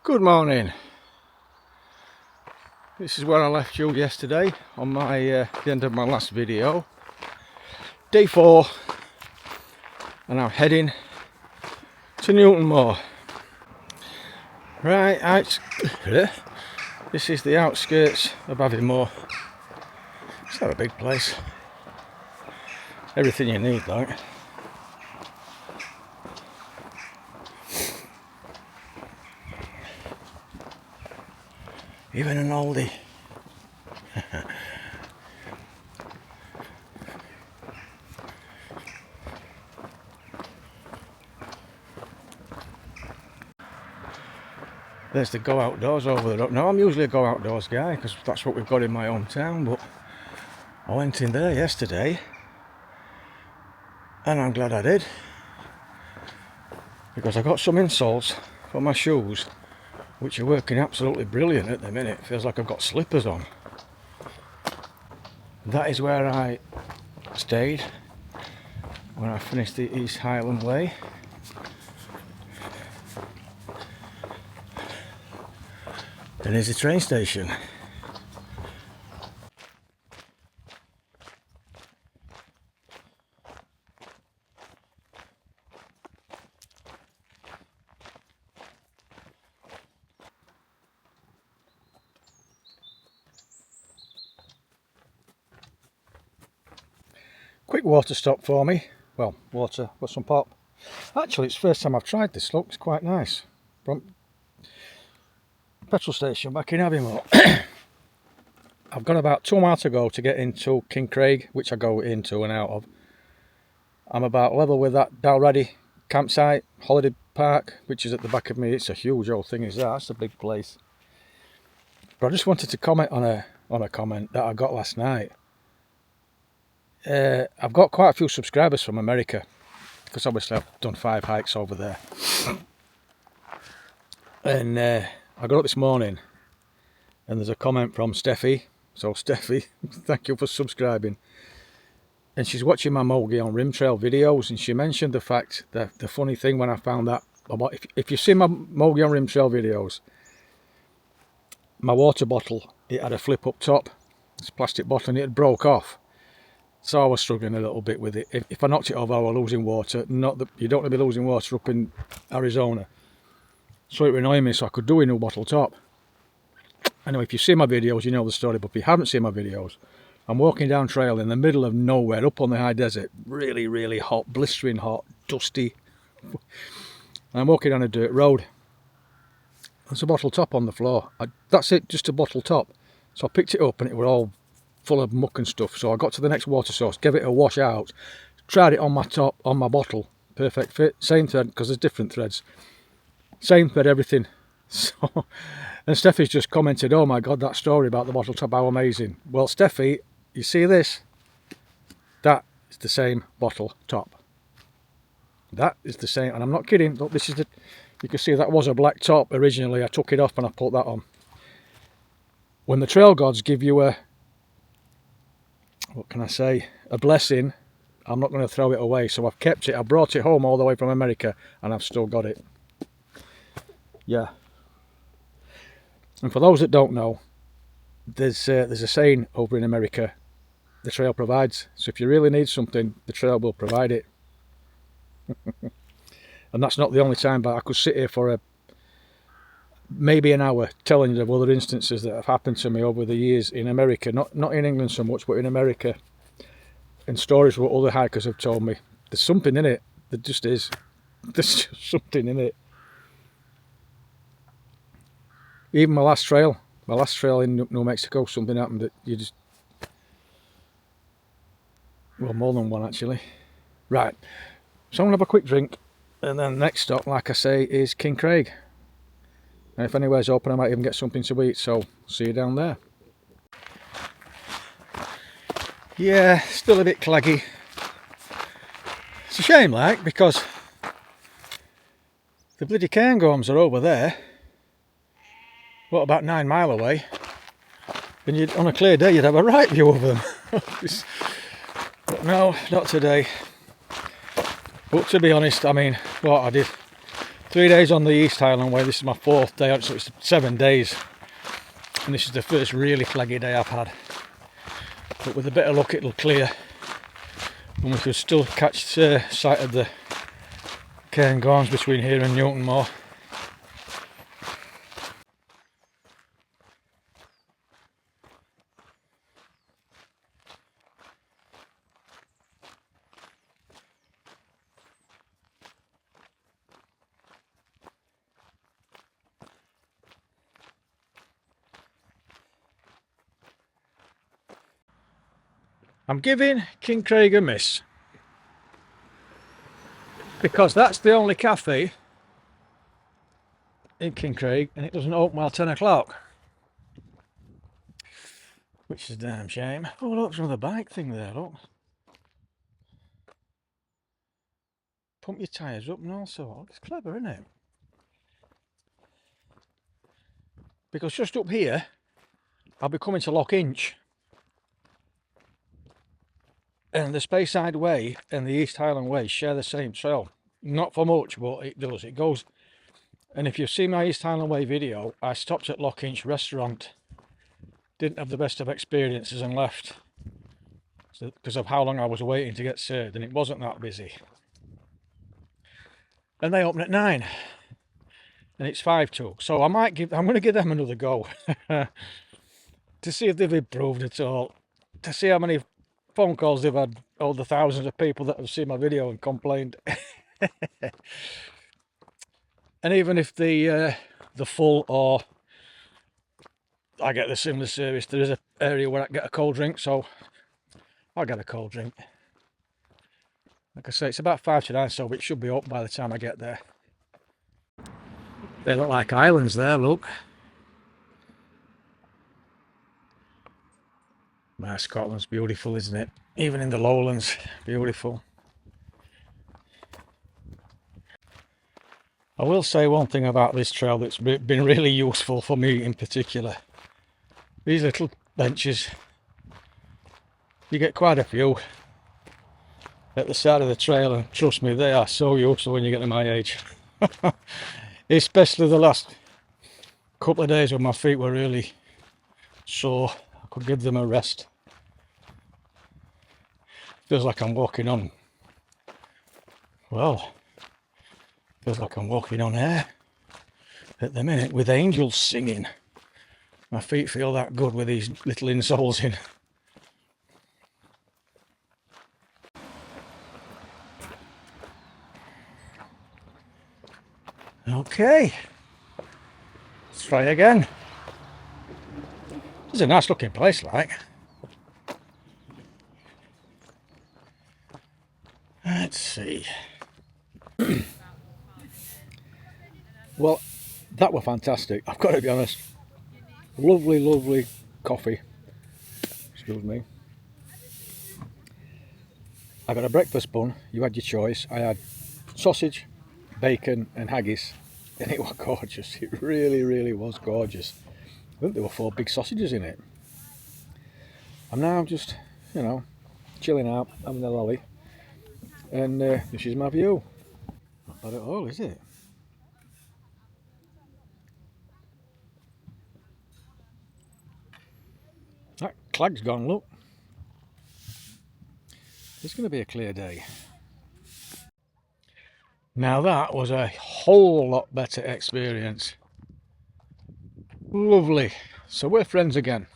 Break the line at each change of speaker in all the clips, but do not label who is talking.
Good morning. This is where I left you yesterday on my the end of my last video. Day 4, and I'm heading to Newtonmore. Right, this is the outskirts of Aviemore. It's not a big place. Everything you need, like. Even an oldie. There's the go outdoors over there. Now, I'm usually a go outdoors guy because that's what we've got in my hometown, but I went in there yesterday and I'm glad I did, because I got some insoles for my shoes which are working absolutely brilliant at the minute. Feels like I've got slippers on. That is where I stayed when I finished the East Highland Way. And there's the train station. Quick water stop for me. Well, water with some pop. Actually, it's the first time I've tried this. Look, it's quite nice. From petrol station back in Aviemore. I've got about 2 miles to go to get into Kincraig, which I go into and out of. I'm about level with that Dalreddy campsite, holiday park, which is at the back of me. It's a huge old thing, is that? That's a big place. But I just wanted to comment on a comment that I got last night. I've got quite a few subscribers from America, because obviously I've done 5 hikes over there. And I got up this morning and there's a comment from Steffi. So Steffi, thank you for subscribing. And she's watching my Mulgi on Rim Trail videos, and she mentioned the fact that the funny thing when I found that, if you see my Mulgi on Rim Trail videos, my water bottle, it had a flip up top. It's a plastic bottle and it had broke off. So I was struggling a little bit with it. If I knocked it over, I was losing water. Not that you don't want to be losing water up in Arizona. So it annoyed me, so I could do a new bottle top. Anyway, if you see my videos, you know the story. But if you haven't seen my videos, I'm walking down trail in the middle of nowhere, up on the high desert. Really, really hot, blistering hot, dusty. And I'm walking down a dirt road. There's a bottle top on the floor. That's it, just a bottle top. So I picked it up and it was all full of muck and stuff. So I got to the next water source, gave it a wash out, tried it on my top, on my bottle. Perfect fit, same thread, because there's different threads. Same thread, everything. So, and Steffi's just commented, oh my god, that story about the bottle top, how amazing. Well, Steffi, you see this? That is the same bottle top. That is the same, and I'm not kidding. Look, this is the, you can see that was a black top originally. I took it off and I put that on. When the trail gods give you a, what can I say, a blessing, I'm not going to throw it away. So I've kept it. I brought it home all the way from America and I've still got it. Yeah. And for those that don't know, there's a saying over in America, the trail provides. So if you really need something, the trail will provide it. And that's not the only time, but I could sit here for maybe an hour telling you of other instances that have happened to me over the years in America. Not in England so much, but in America. And stories what other hikers have told me. There's something in it. There just is. There's just something in it. Even my last trail in New Mexico, something happened that you just... Well, more than one actually. Right. So I'm going to have a quick drink. And then the next stop, like I say, is Kincraig. And if anywhere's open, I might even get something to eat. So, see you down there. Yeah, still a bit claggy. It's a shame, like, because the bloody cairngorms are over there. What, about 9 mile away? And you'd, on a clear day, you'd have a right view of them. But no, not today. But to be honest, I mean, what I did, 3 days on the East Highland Way. This is my 4th day, so it's 7 days. And this is the first really flaggy day I've had. But with a bit of luck it'll clear. And we could still catch sight of the Cairngorms between here and Newtonmore. I'm giving Kincraig a miss, because that's the only cafe in Kincraig and it doesn't open while 10 o'clock, which is a damn shame. Oh look, there's another bike thing there, look. Pump your tyres up and all sorts. It's clever, isn't it? Because just up here I'll be coming to Loch Inch, and the Speyside Way and the East Highland Way share the same trail. Not for much, but it does. It goes. And if you see my East Highland Way video, I stopped at Loch Inch restaurant. Didn't have the best of experiences and left. Because of how long I was waiting to get served, and it wasn't that busy. And they open at 9. And it's 5 to. So I'm going to give them another go. To see if they've improved at all. To see how many phone calls they've had, all the thousands of people that have seen my video and complained. And even if the full or I get the similar service, there is an area where I can get a cold drink, so I'll get a cold drink. Like I say, it's about 5 to 9, so it should be open by the time I get there. They look like islands there, look. Man, Scotland's beautiful, isn't it? Even in the lowlands, beautiful. I will say one thing about this trail that's been really useful for me in particular. These little benches, you get quite a few at the side of the trail, and trust me, they are so useful when you get to my age. Especially the last couple of days when my feet were really sore, I could give them a rest. Feels like I'm walking on, well, feels like I'm walking on air at the minute with angels singing. My feet feel that good with these little insoles in. Okay, let's try again. This is a nice looking place, like. Let's see. Well, that were fantastic. I've got to be honest. Lovely, lovely coffee. Excuse me. I got a breakfast bun. You had your choice. I had sausage, bacon and haggis, and it was gorgeous. It really, really was gorgeous. I think there were 4 big sausages in it. I'm now just, you know, chilling out, having a lolly, and this is my view. Not bad at all, is it? That clag's gone, look. It's going to be a clear day. Now that was a whole lot better experience. Lovely. So we're friends again.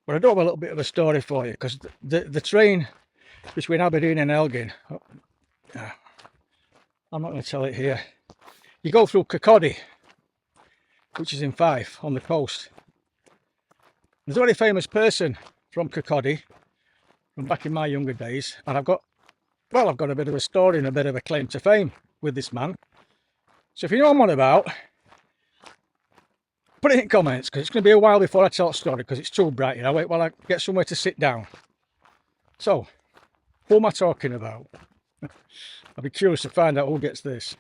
But I do have a little bit of a story for you, because the train between Aberdeen and Elgin, I'm not going to tell it here. You go through Kirkcaldy, which is in Fife on the coast. There's a very famous person from Kirkcaldy from back in my younger days, and I've got a bit of a story and a bit of a claim to fame with this man. So if you know what I'm on about, put it in comments, because it's going to be a while before I tell the story, because it's too bright. I wait while I get somewhere to sit down. So, who am I talking about? I'll be curious to find out who gets this.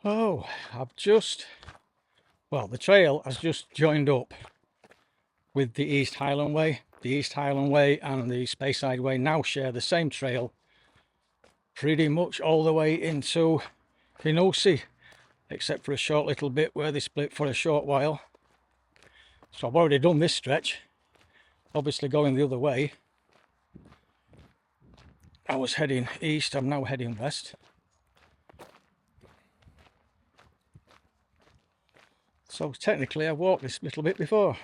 Oh, the trail has just joined up with the East Highland Way. The East Highland Way and the Speyside Way now share the same trail pretty much all the way into Hinusey, except for a short little bit where they split for a short while. So I've already done this stretch, obviously going the other way. I was heading east, I'm now heading west. So technically I've walked this little bit before.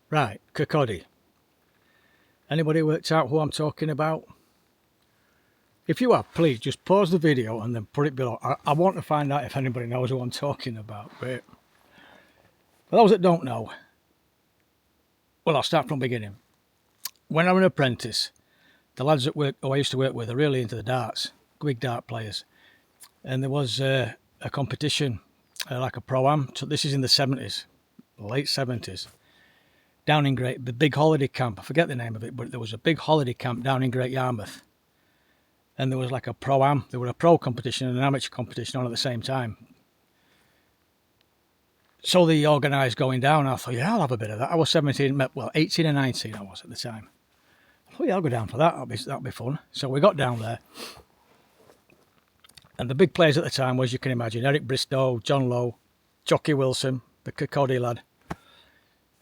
Right, Kirkcaldy. Anybody worked out who I'm talking about? If you have, please just pause the video and then put it below. I want to find out if anybody knows who I'm talking about. But for those that don't know, well, I'll start from the beginning. When I was an apprentice, the lads at work who I used to work with are really into the darts, big dart players. And there was a competition, like a pro-am. So this is in the 70s, late 70s, down in the big holiday camp. I forget the name of it, but there was a big holiday camp down in Great Yarmouth. And there was like a pro-am. There were a pro competition and an amateur competition on at the same time. So they organised going down. I thought, yeah, I'll have a bit of that. I was 18 and 19 I was at the time. I thought, yeah, I'll go down for that. That'll be fun. So we got down there. And the big players at the time was, you can imagine, Eric Bristow, John Lowe, Jockey Wilson, the Kirkcaldy lad.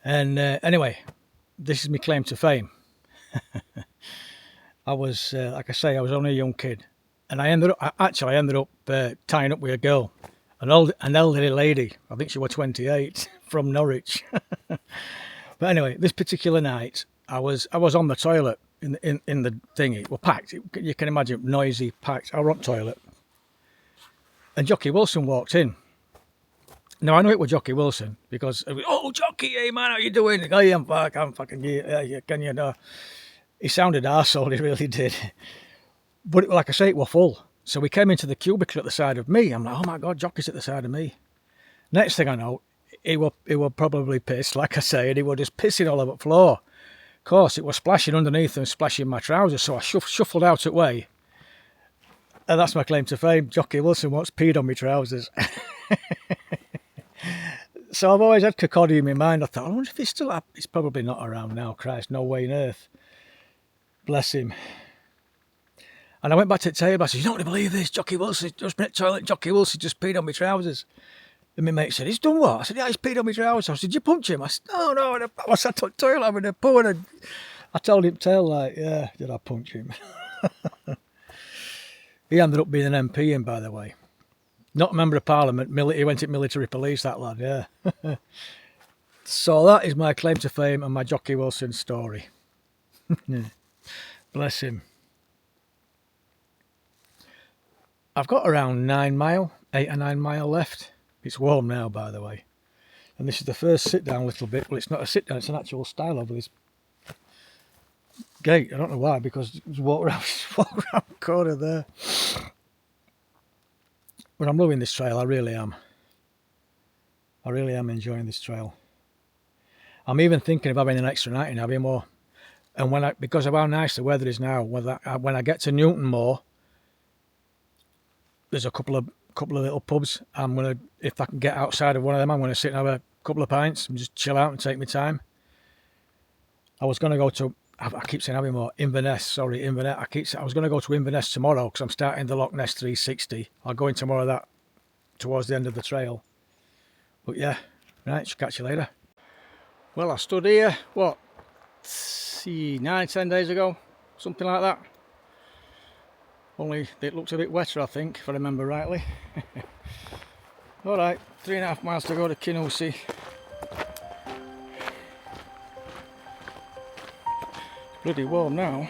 And anyway, this is my claim to fame. I was, like I say, I was only a young kid. And I ended up tying up with a girl, an elderly lady. I think she was 28, from Norwich. But anyway, this particular night, I was on the toilet in the thingy. It was packed. You can imagine, noisy, packed. I was on the toilet. And Jockey Wilson walked in. Now, I know it was Jockey Wilson, because, oh, Jockey, hey man, how you doing? Oh, yeah, I'm fucking, yeah, can you know? He sounded arsehole, he really did. But like I say, it was full. So we came into the cubicle at the side of me. I'm like, oh my God, Jockey's at the side of me. Next thing I know, he were probably pissed, like I say, and he was just pissing all over the floor. Of course, it was splashing underneath and splashing my trousers, so I shuffled out of the way. And that's my claim to fame. Jockey Wilson once peed on my trousers. So I've always had Kirkcaldy in my mind. I thought, I wonder if he's still up. He's probably not around now. Christ, no way on earth. Bless him. And I went back to the table. I said, you don't believe this? Jockey Wilson just been at the toilet. Jockey Wilson just peed on my trousers. And my mate said, he's done what? I said, yeah, he's peed on my trousers. I said, did you punch him? I said, no. I was at the toilet having a poo. And I told him, yeah, did I punch him? He ended up being an MP, by the way. Not a member of Parliament. He went at military police, that lad, yeah. So that is my claim to fame and my Jockey Wilson story. Bless him. I've got around 8 or 9 mile left. It's warm now, by the way. And this is the first sit down little bit. Well, it's not a sit down, it's an actual stile over this gate. I don't know why, because it's walk around the corner there. But I'm loving this trail, I really am. I really am enjoying this trail. I'm even thinking of having an extra night in Aviemore. And because of how nice the weather is now, when I get to Newtonmore, there's a couple of little pubs. If I can get outside of one of them, I'm gonna sit and have a couple of pints and just chill out and take my time. I was gonna go to, I keep saying Aviemore, Inverness. I was gonna go to Inverness tomorrow because I'm starting the Loch Ness 360. I'll go into more of that towards the end of the trail. But yeah, right, shall catch you later. Well, I stood here, what, 9-10 days ago, something like that. Only it looked a bit wetter, I think, if I remember rightly. Alright, 3.5 miles to go to Kinussie. Bloody warm now.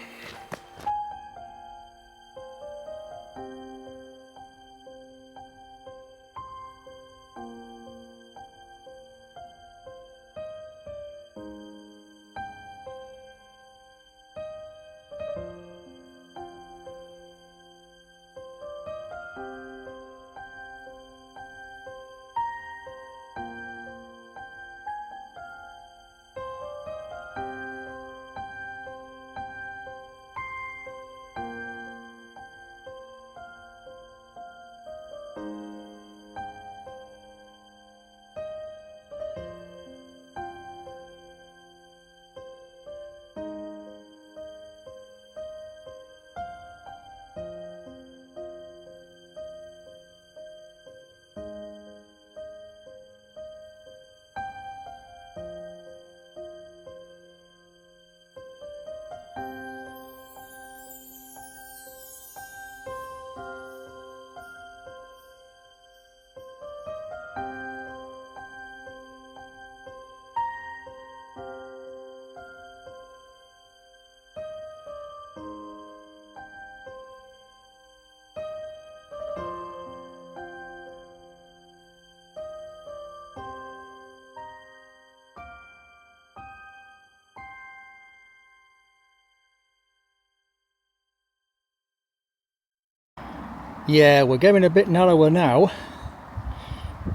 Yeah, we're getting a bit narrower now.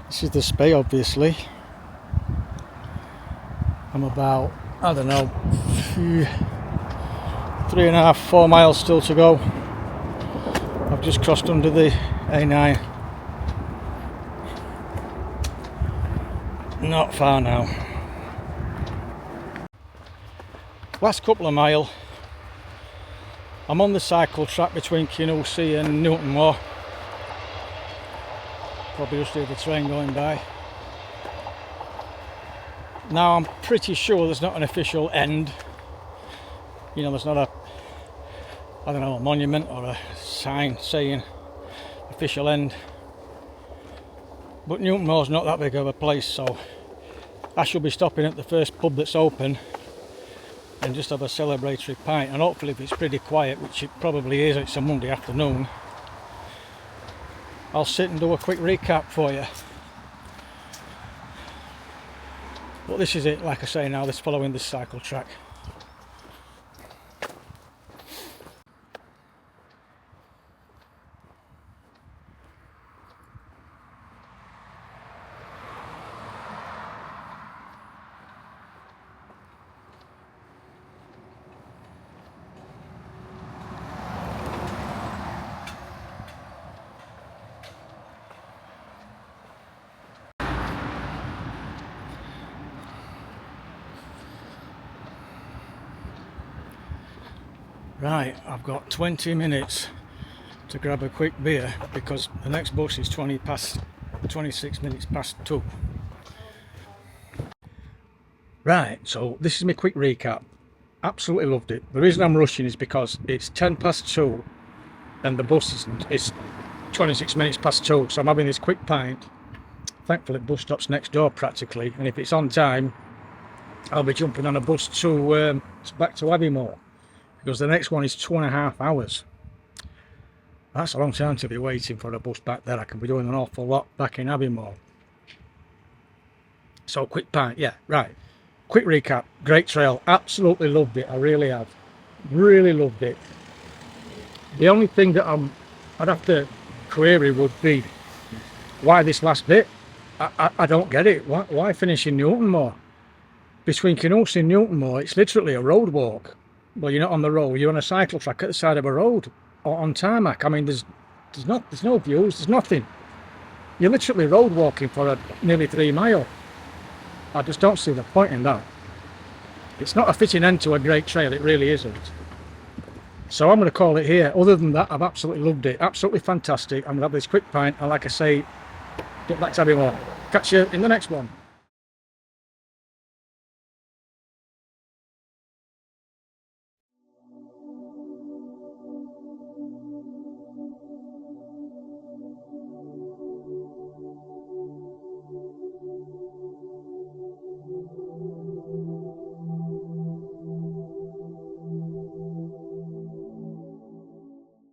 This is the Spey, obviously. I'm about, I don't know, 3.5, 4 miles still to go. I've just crossed under the A9. Not far now. Last couple of miles. I'm on the cycle track between Kinussie and Newtonmore. Probably just hear the train going by. Now I'm pretty sure there's not an official end. You know, there's not a, I don't know, a monument or a sign saying official end. But Newtonmore's not that big of a place, so I shall be stopping at the first pub that's open and just have a celebratory pint, and hopefully if it's pretty quiet, which it probably is, it's a Monday afternoon, I'll sit and do a quick recap for you. But this is it, like I say now, this following this cycle track. Right, I've got 20 minutes to grab a quick beer because the next bus is 26 minutes past 2. Right, so this is my quick recap. Absolutely loved it. The reason I'm rushing is because it's 10 past 2 and the bus is 26 minutes past 2, so I'm having this quick pint. Thankfully the bus stops next door practically, and if it's on time I'll be jumping on a bus to back to Aviemore, because the next one is 2.5 hours. That's a long time to be waiting for a bus back there. I can be doing an awful lot back in Aviemore. So quick pint, yeah, right. Quick recap, great trail, absolutely loved it, I really have. Really loved it. The only thing that I'd have to query would be, why this last bit? I don't get it. Why finish in Newtonmore? Between Kinussie and Newtonmore, it's literally a road walk. Well, you're not on the road, you're on a cycle track at the side of a road, or on tarmac. I mean, there's no views, there's nothing. You're literally road walking for nearly 3 miles. I just don't see the point in that. It's not a fitting end to a great trail, it really isn't. So I'm going to call it here. Other than that, I've absolutely loved it, absolutely fantastic. I'm going to have this quick pint, and like I say, get back to Aviemore. Catch you in the next one.